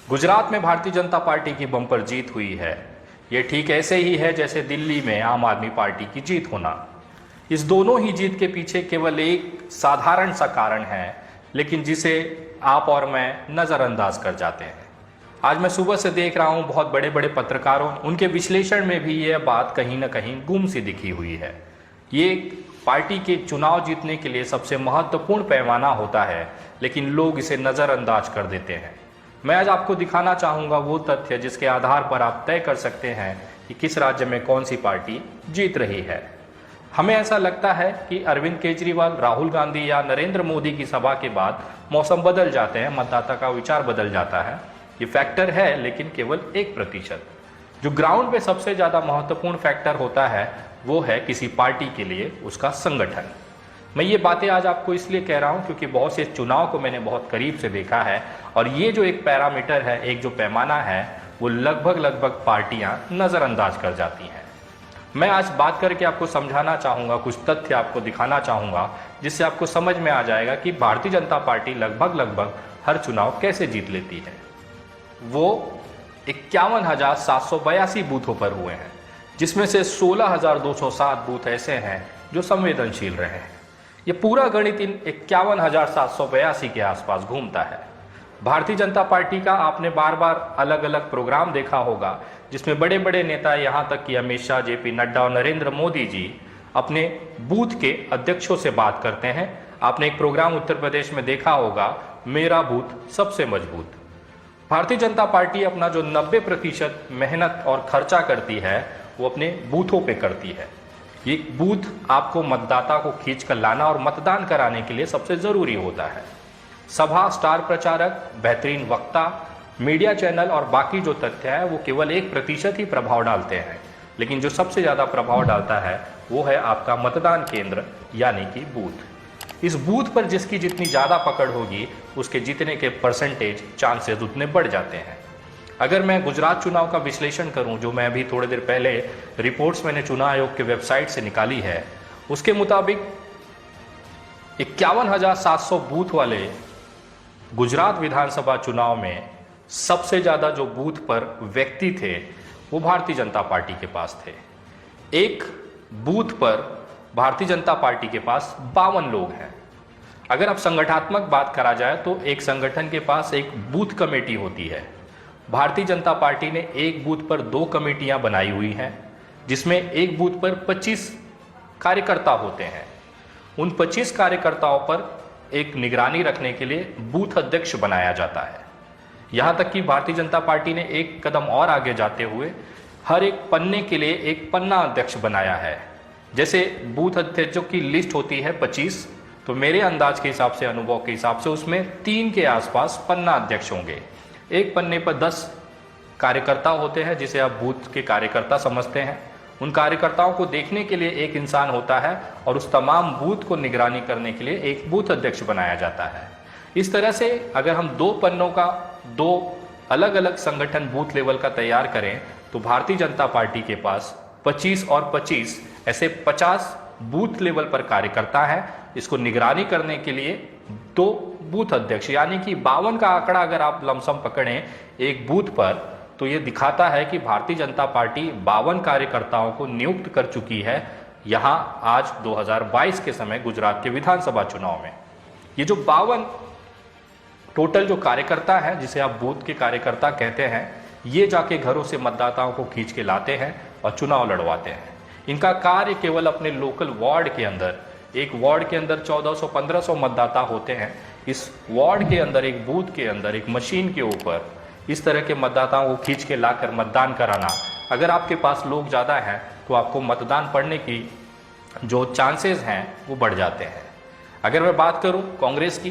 गुजरात में भारतीय जनता पार्टी की बम्पर जीत हुई है। ये ठीक ऐसे ही है जैसे दिल्ली में आम आदमी पार्टी की जीत होना। इस दोनों ही जीत के पीछे केवल एक साधारण सा कारण है, लेकिन जिसे आप और मैं नज़रअंदाज कर जाते हैं। आज मैं सुबह से देख रहा हूँ बहुत बड़े बड़े पत्रकारों, उनके विश्लेषण में भी यह बात कहीं ना कहीं गुम सी दिखी हुई है। ये पार्टी के चुनाव जीतने के लिए सबसे महत्वपूर्ण पैमाना होता है, लेकिन लोग इसे नज़रअंदाज कर देते हैं। मैं आज आपको दिखाना चाहूँगा वो तथ्य जिसके आधार पर आप तय कर सकते हैं कि किस राज्य में कौन सी पार्टी जीत रही है। हमें ऐसा लगता है कि अरविंद केजरीवाल, राहुल गांधी या नरेंद्र मोदी की सभा के बाद मौसम बदल जाते हैं, मतदाता का विचार बदल जाता है। ये फैक्टर है, लेकिन केवल 1%। जो ग्राउंड पे सबसे ज़्यादा महत्वपूर्ण फैक्टर होता है वो है किसी पार्टी के लिए उसका संगठन। मैं ये बातें आज आपको इसलिए कह रहा हूँ क्योंकि बहुत से चुनाव को मैंने बहुत करीब से देखा है, और ये जो एक पैरामीटर है, एक जो पैमाना है, वो लगभग पार्टियां नज़रअंदाज कर जाती हैं। मैं आज बात करके आपको समझाना चाहूँगा, कुछ तथ्य आपको दिखाना चाहूँगा, जिससे आपको समझ में आ जाएगा कि भारतीय जनता पार्टी लगभग हर चुनाव कैसे जीत लेती है। वो 51,782 बूथों पर हुए हैं, जिसमें से 16,207 बूथ ऐसे हैं जो संवेदनशील रहे हैं। ये पूरा गणित इन 51,782 के आसपास घूमता है। भारतीय जनता पार्टी का आपने बार बार अलग अलग प्रोग्राम देखा होगा, जिसमें बड़े बड़े नेता, यहाँ तक कि अमित शाह, जेपी नड्डा और नरेंद्र मोदी जी अपने बूथ के अध्यक्षों से बात करते हैं। आपने एक प्रोग्राम उत्तर प्रदेश में देखा होगा, मेरा बूथ सबसे मजबूत। भारतीय जनता पार्टी अपना जो 90% मेहनत और खर्चा करती है वो अपने बूथों पे करती है। ये बूथ आपको मतदाता को खींच कर लाना और मतदान कराने के लिए सबसे ज़रूरी होता है। सभा, स्टार प्रचारक, बेहतरीन वक्ता, मीडिया चैनल और बाकी जो तथ्य है वो केवल 1% ही प्रभाव डालते हैं, लेकिन जो सबसे ज़्यादा प्रभाव डालता है वो है आपका मतदान केंद्र यानी कि बूथ। इस बूथ पर जिसकी जितनी ज़्यादा पकड़ होगी उसके जीतने के परसेंटेज, चांसेस उतने बढ़ जाते हैं। अगर मैं गुजरात चुनाव का विश्लेषण करूं, जो मैं अभी थोड़ी देर पहले रिपोर्ट्स मैंने चुनाव आयोग के वेबसाइट से निकाली है, उसके मुताबिक 51,700 बूथ वाले गुजरात विधानसभा चुनाव में सबसे ज़्यादा जो बूथ पर व्यक्ति थे वो भारतीय जनता पार्टी के पास थे। एक बूथ पर भारतीय जनता पार्टी के पास 52 लोग हैं। अगर अब संगठनात्मक बात करा जाए तो एक संगठन के पास एक बूथ कमेटी होती है। भारतीय जनता पार्टी ने एक बूथ पर 2 कमेटियां बनाई हुई हैं, जिसमें एक बूथ पर 25 कार्यकर्ता होते हैं। उन 25 कार्यकर्ताओं पर एक निगरानी रखने के लिए बूथ अध्यक्ष बनाया जाता है। यहाँ तक कि भारतीय जनता पार्टी ने एक कदम और आगे जाते हुए हर एक पन्ने के लिए एक पन्ना अध्यक्ष बनाया है। जैसे बूथ अध्यक्षों की लिस्ट होती है 25, तो मेरे अंदाज के हिसाब से, अनुभव के हिसाब से, उसमें 3 के आसपास पन्ना अध्यक्ष होंगे। एक पन्ने पर 10 कार्यकर्ता होते हैं, जिसे आप बूथ के कार्यकर्ता समझते हैं। उन कार्यकर्ताओं को देखने के लिए एक इंसान होता है और उस तमाम बूथ को निगरानी करने के लिए एक बूथ अध्यक्ष बनाया जाता है। इस तरह से अगर हम 2 पन्नों का 2 अलग अलग संगठन बूथ लेवल का तैयार करें तो भारतीय जनता पार्टी के पास 25 और 25 ऐसे 50 बूथ लेवल पर कार्यकर्ता है। इसको निगरानी करने के लिए 2 बूथ अध्यक्ष, यानी कि 52 का आंकड़ा अगर आप लमसम पकड़ें एक बूथ पर, तो ये दिखाता है कि भारतीय जनता पार्टी 52 कार्यकर्ताओं को नियुक्त कर चुकी है यहाँ आज 2022 के समय गुजरात के विधानसभा चुनाव में। ये जो 52 टोटल जो कार्यकर्ता हैं, जिसे आप बूथ के कार्यकर्ता कहते हैं, ये जाके घरों से मतदाताओं को खींच के लाते हैं और चुनाव लड़वाते हैं। इनका कार्य केवल अपने लोकल वार्ड के अंदर, एक वार्ड के अंदर 1400-1500 मतदाता होते हैं। इस वार्ड के अंदर, एक बूथ के अंदर, एक मशीन के ऊपर इस तरह के मतदाताओं को खींच के लाकर मतदान कराना। अगर आपके पास लोग ज़्यादा हैं तो आपको मतदान पड़ने की जो चांसेस हैं वो बढ़ जाते हैं। अगर मैं बात करूं कांग्रेस की,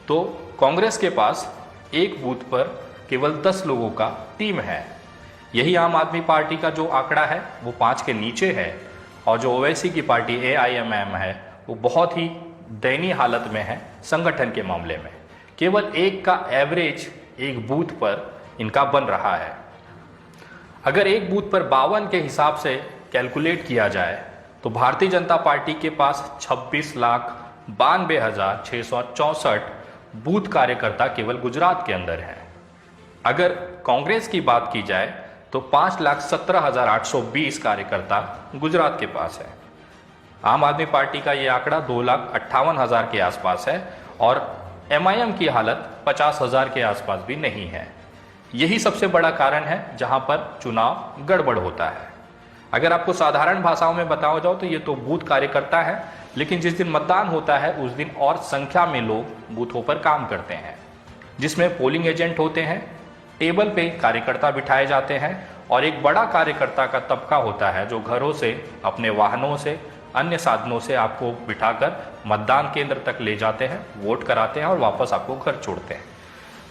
तो कांग्रेस के पास एक बूथ पर केवल 10 लोगों का टीम है। यही आम आदमी पार्टी का जो आंकड़ा है वो 5 के नीचे है, और जो ओवैसी की पार्टी AIMM है वो बहुत ही दयनीय हालत में है संगठन के मामले में। केवल 1 का एवरेज एक बूथ पर इनका बन रहा है। अगर एक बूथ पर 52 के हिसाब से कैलकुलेट किया जाए तो भारतीय जनता पार्टी के पास 26,92,664 बूथ कार्यकर्ता केवल गुजरात के अंदर हैं। अगर कांग्रेस की बात की जाए तो 5,17,820 कार्यकर्ता गुजरात के पास है। आम आदमी पार्टी का ये आंकड़ा 2,58,000 के आसपास है और एमआईएम की हालत 50,000 के आसपास भी नहीं है। यही सबसे बड़ा कारण है जहां पर चुनाव गड़बड़ होता है। अगर आपको साधारण भाषाओं में बताओ जाओ तो ये तो बूथ कार्यकर्ता है, लेकिन जिस दिन मतदान होता है उस दिन और संख्या में लोग बूथों पर काम करते हैं, जिसमें पोलिंग एजेंट होते हैं, टेबल पे कार्यकर्ता बिठाए जाते हैं और एक बड़ा कार्यकर्ता का तबका होता है जो घरों से, अपने वाहनों से, अन्य साधनों से आपको बिठाकर मतदान केंद्र तक ले जाते हैं, वोट कराते हैं और वापस आपको घर छोड़ते हैं।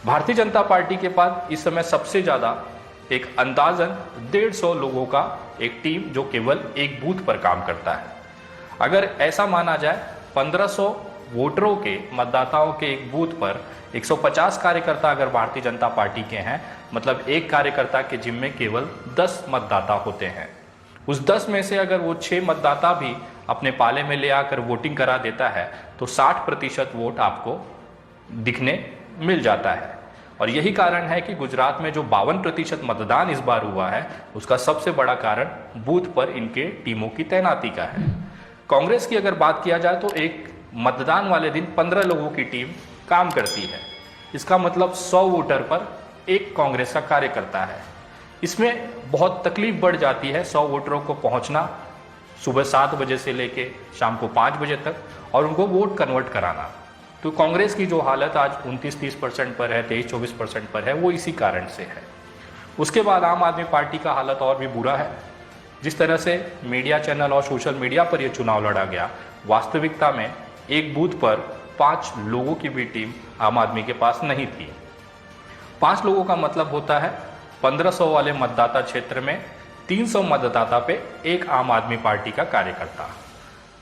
भारतीय जनता पार्टी के पास इस समय सबसे ज़्यादा एक अंदाजन 150 लोगों का एक टीम जो केवल एक बूथ पर काम करता है। अगर ऐसा माना जाए 1500 वोटरों के, मतदाताओं के एक बूथ पर 150 कार्यकर्ता अगर भारतीय जनता पार्टी के हैं, मतलब एक कार्यकर्ता के जिम्मे केवल 10 मतदाता होते हैं। उस 10 में से अगर वो 6 मतदाता भी अपने पाले में ले आकर वोटिंग करा देता है तो 60% वोट आपको दिखने मिल जाता है। और यही कारण है कि गुजरात में जो 52% मतदान इस बार हुआ है उसका सबसे बड़ा कारण बूथ पर इनके टीमों की तैनाती का है। कांग्रेस की अगर बात किया जाए तो एक मतदान वाले दिन 15 लोगों की टीम काम करती है। इसका मतलब 100 वोटर पर एक कांग्रेस का कार्यकर्ता है। इसमें बहुत तकलीफ बढ़ जाती है 100 वोटरों को पहुंचना सुबह 7 बजे से लेके शाम को 5 बजे तक और उनको वोट कन्वर्ट कराना। तो कांग्रेस की जो हालत आज 29-30% पर है, 23-24% पर है, वो इसी कारण से है। उसके बाद आम आदमी पार्टी का हालत और भी बुरा है। जिस तरह से मीडिया चैनल और सोशल मीडिया पर यह चुनाव लड़ा गया, वास्तविकता में एक बूथ पर 5 लोगों की भी टीम आम आदमी के पास नहीं थी। 5 लोगों का मतलब होता है 1500 वाले मतदाता क्षेत्र में 300 मतदाता पे एक आम आदमी पार्टी का कार्यकर्ता।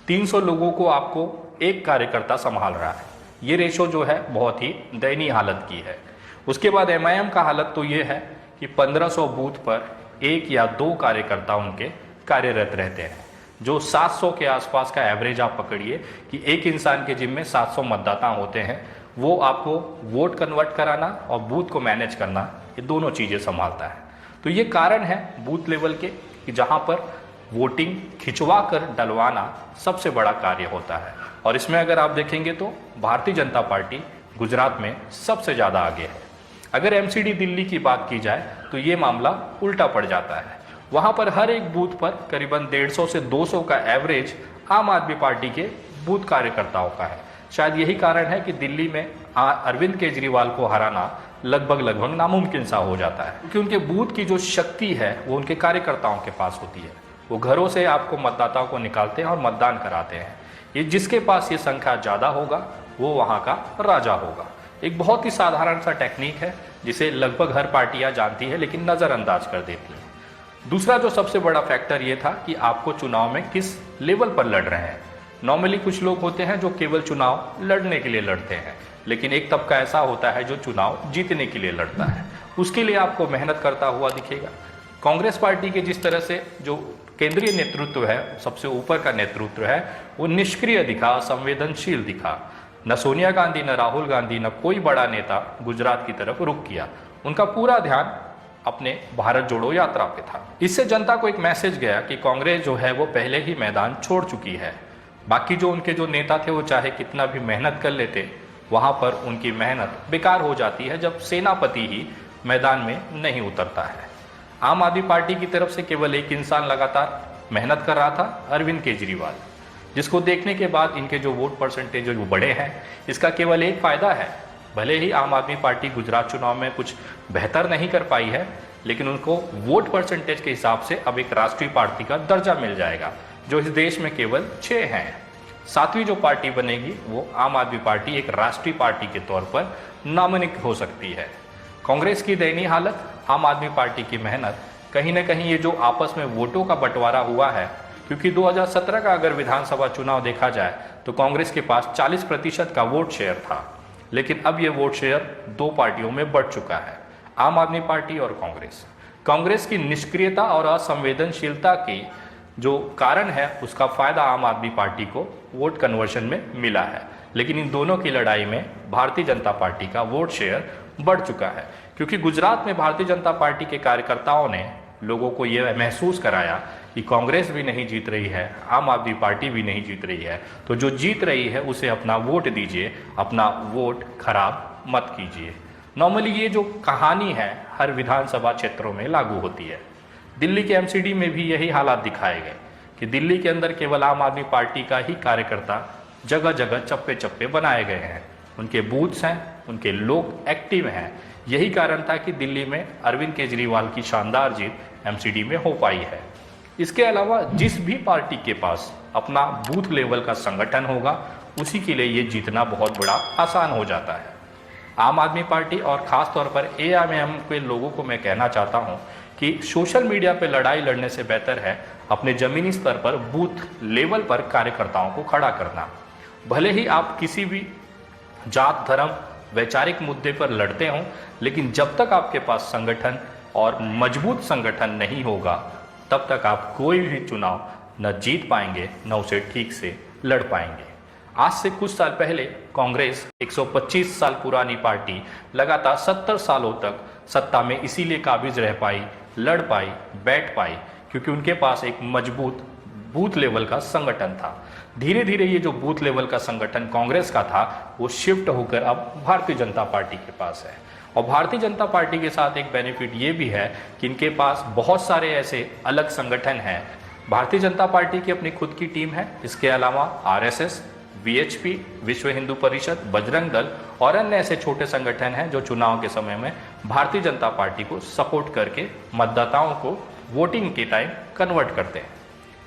300 लोगों को आपको एक कार्यकर्ता संभाल रहा है। ये रेशो जो है बहुत ही दयनीय हालत की है। उसके बाद एमआईएम का हालत तो ये है कि 1500 बूथ पर 1 या 2 कार्यकर्ता उनके कार्यरत रहते हैं। जो 700 के आसपास का एवरेज आप पकड़िए कि एक इंसान के जिम्मे 700 मतदाता होते हैं, वो आपको वोट कन्वर्ट कराना और बूथ को मैनेज करना, ये दोनों चीज़ें संभालता है। तो ये कारण है बूथ लेवल के कि जहाँ पर वोटिंग खिंचवा कर डलवाना सबसे बड़ा कार्य होता है। और इसमें अगर आप देखेंगे तो भारतीय जनता पार्टी गुजरात में सबसे ज़्यादा आगे है। अगर एमसीडी दिल्ली की बात की जाए तो ये मामला उल्टा पड़ जाता है। वहाँ पर हर एक बूथ पर करीबन 150 से 200 का एवरेज आम आदमी पार्टी के बूथ कार्यकर्ताओं का है। शायद यही कारण है कि दिल्ली में अरविंद केजरीवाल को हराना लगभग नामुमकिन सा हो जाता है, क्योंकि उनके बूथ की जो शक्ति है वो उनके कार्यकर्ताओं के पास होती है। वो घरों से आपको मतदाताओं को निकालते हैं और मतदान कराते हैं। ये जिसके पास ये संख्या ज़्यादा होगा वो वहाँ का राजा होगा। एक बहुत ही साधारण सा टेक्निक है जिसे लगभग हर पार्टियाँ जानती है लेकिन नज़रअंदाज कर देती है। दूसरा जो सबसे बड़ा फैक्टर ये था कि आपको चुनाव में किस लेवल पर लड़ रहे हैं। नॉर्मली कुछ लोग होते हैं जो केवल चुनाव लड़ने के लिए लड़ते हैं, लेकिन एक तबका ऐसा होता है जो चुनाव जीतने के लिए लड़ता है। उसके लिए आपको मेहनत करता हुआ दिखेगा। कांग्रेस पार्टी के जिस तरह से जो केंद्रीय नेतृत्व है, सबसे ऊपर का नेतृत्व है, वो निष्क्रिय दिखा, संवेदनशील दिखा। न सोनिया गांधी, न राहुल गांधी, न कोई बड़ा नेता गुजरात की तरफ रुख किया। उनका पूरा ध्यान अपने भारत जोड़ो यात्रा पे था। इससे जनता को एक मैसेज गया कि कांग्रेस जो है वो पहले ही मैदान छोड़ चुकी है। बाकी जो उनके जो नेता थे वो चाहे कितना भी मेहनत कर लेते, वहाँ पर उनकी मेहनत बेकार हो जाती है जब सेनापति ही मैदान में नहीं उतरता है। आम आदमी पार्टी की तरफ से केवल एक इंसान लगातार मेहनत कर रहा था, अरविंद केजरीवाल, जिसको देखने के बाद इनके जो वोट परसेंटेज जो बड़े हैं, इसका केवल एक फ़ायदा है। भले ही आम आदमी पार्टी गुजरात चुनाव में कुछ बेहतर नहीं कर पाई है, लेकिन उनको वोट परसेंटेज के हिसाब से अब एक राष्ट्रीय पार्टी का दर्जा मिल जाएगा, जो इस देश में केवल 6 हैं। 7वीं जो पार्टी बनेगी वो आम आदमी पार्टी एक राष्ट्रीय पार्टी के तौर पर नामांकित हो सकती है। कांग्रेस की दयनीय हालत, आम आदमी पार्टी की मेहनत, कहीं ना कहीं ये जो आपस में वोटों का बंटवारा हुआ है, क्योंकि 2017 का अगर विधानसभा चुनाव देखा जाए तो कांग्रेस के पास 40% का वोट शेयर था, लेकिन अब ये वोट शेयर 2 पार्टियों में बढ़ चुका है, आम आदमी पार्टी और कांग्रेस। कांग्रेस की निष्क्रियता और असंवेदनशीलता की जो कारण है उसका फायदा आम आदमी पार्टी को वोट कन्वर्शन में मिला है, लेकिन इन दोनों की लड़ाई में भारतीय जनता पार्टी का वोट शेयर बढ़ चुका है। क्योंकि गुजरात में भारतीय जनता पार्टी के कार्यकर्ताओं ने लोगों को ये महसूस कराया कि कांग्रेस भी नहीं जीत रही है, आम आदमी पार्टी भी नहीं जीत रही है, तो जो जीत रही है उसे अपना वोट दीजिए, अपना वोट खराब मत कीजिए। नॉर्मली ये जो कहानी है हर विधानसभा क्षेत्रों में लागू होती है। दिल्ली के एमसीडी में भी यही हालात दिखाए गए कि दिल्ली के अंदर केवल आम आदमी पार्टी का ही कार्यकर्ता जगह जगह चप्पे चप्पे बनाए गए हैं, उनके बूथ्स हैं, उनके लोग एक्टिव हैं। यही कारण था कि दिल्ली में अरविंद केजरीवाल की शानदार जीत एमसीडी में हो पाई है। इसके अलावा जिस भी पार्टी के पास अपना बूथ लेवल का संगठन होगा उसी के लिए ये जीतना बहुत बड़ा आसान हो जाता है। आम आदमी पार्टी और ख़ास तौर पर एआईएमआईएम के लोगों को मैं कहना चाहता हूं कि सोशल मीडिया पर लड़ाई लड़ने से बेहतर है अपने ज़मीनी स्तर पर बूथ लेवल पर कार्यकर्ताओं को खड़ा करना। भले ही आप किसी भी जात धर्म वैचारिक मुद्दे पर लड़ते हों, लेकिन जब तक आपके पास संगठन और मजबूत संगठन नहीं होगा तब तक आप कोई भी चुनाव न जीत पाएंगे न उसे ठीक से लड़ पाएंगे। आज से कुछ साल पहले कांग्रेस 125 साल पुरानी पार्टी लगातार 70 सालों तक सत्ता में इसीलिए काबिज रह पाई, लड़ पाई, बैठ पाई क्योंकि उनके पास एक मजबूत बूथ लेवल का संगठन था। धीरे धीरे ये जो बूथ लेवल का संगठन कांग्रेस का था वो शिफ्ट होकर अब भारतीय जनता पार्टी के पास है। और भारतीय जनता पार्टी के साथ एक बेनिफिट ये भी है कि इनके पास बहुत सारे ऐसे अलग संगठन हैं। भारतीय जनता पार्टी की अपनी खुद की टीम है, इसके अलावा आरएसएस, वीएचपी, विश्व हिंदू परिषद, बजरंग दल और अन्य ऐसे छोटे संगठन हैं जो चुनाव के समय में भारतीय जनता पार्टी को सपोर्ट करके मतदाताओं को वोटिंग के टाइम कन्वर्ट करते हैं।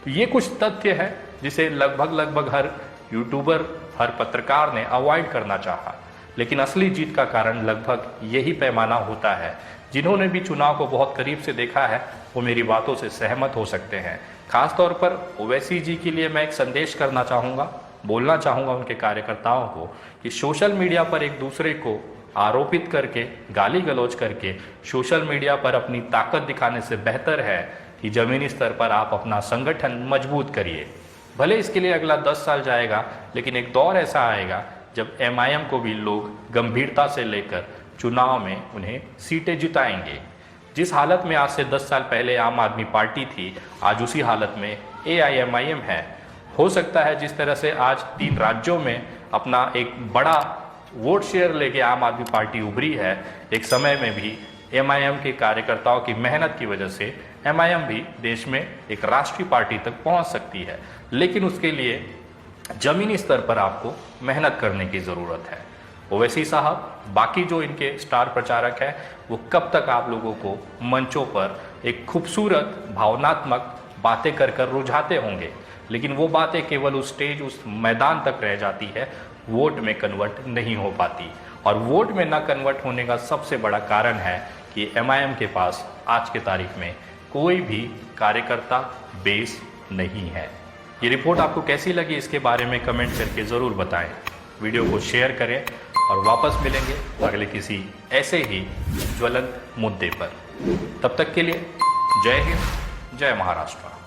तो ये कुछ तथ्य है जिसे लगभग हर यूट्यूबर, हर पत्रकार ने अवॉइड करना चाहा, लेकिन असली जीत का कारण लगभग यही पैमाना होता है। जिन्होंने भी चुनाव को बहुत करीब से देखा है वो मेरी बातों से सहमत हो सकते हैं। खासतौर पर ओवैसी जी के लिए मैं एक संदेश करना चाहूँगा, बोलना चाहूँगा उनके कार्यकर्ताओं को कि सोशल मीडिया पर एक दूसरे को आरोपित करके, गाली गलौज करके सोशल मीडिया पर अपनी ताकत दिखाने से बेहतर है कि ज़मीनी स्तर पर आप अपना संगठन मजबूत करिए। भले इसके लिए अगला 10 साल जाएगा, लेकिन एक दौर ऐसा आएगा जब एमआईएम को भी लोग गंभीरता से लेकर चुनाव में उन्हें सीटें जिताएंगे। जिस हालत में आज से 10 साल पहले आम आदमी पार्टी थी, आज उसी हालत में एआईएमआईएम है। हो सकता है जिस तरह से आज 3 राज्यों में अपना एक बड़ा वोट शेयर लेके आम आदमी पार्टी उभरी है, एक समय में भी एमआईएम के कार्यकर्ताओं की मेहनत की वजह से एमआईएम भी देश में एक राष्ट्रीय पार्टी तक पहुंच सकती है। लेकिन उसके लिए ज़मीनी स्तर पर आपको मेहनत करने की ज़रूरत है। ओवैसी साहब, बाकी जो इनके स्टार प्रचारक हैं, वो कब तक आप लोगों को मंचों पर एक खूबसूरत भावनात्मक बातें कर रुझाते होंगे, लेकिन वो बातें केवल उस स्टेज, उस मैदान तक रह जाती है, वोट में कन्वर्ट नहीं हो पाती। और वोट में ना कन्वर्ट होने का सबसे बड़ा कारण है कि एमआईएम के पास आज के तारीख में कोई भी कार्यकर्ता बेस नहीं है। ये रिपोर्ट आपको कैसी लगी इसके बारे में कमेंट करके ज़रूर बताएं। वीडियो को शेयर करें और वापस मिलेंगे अगले किसी ऐसे ही ज्वलंत मुद्दे पर। तब तक के लिए जय हिंद, जय महाराष्ट्र।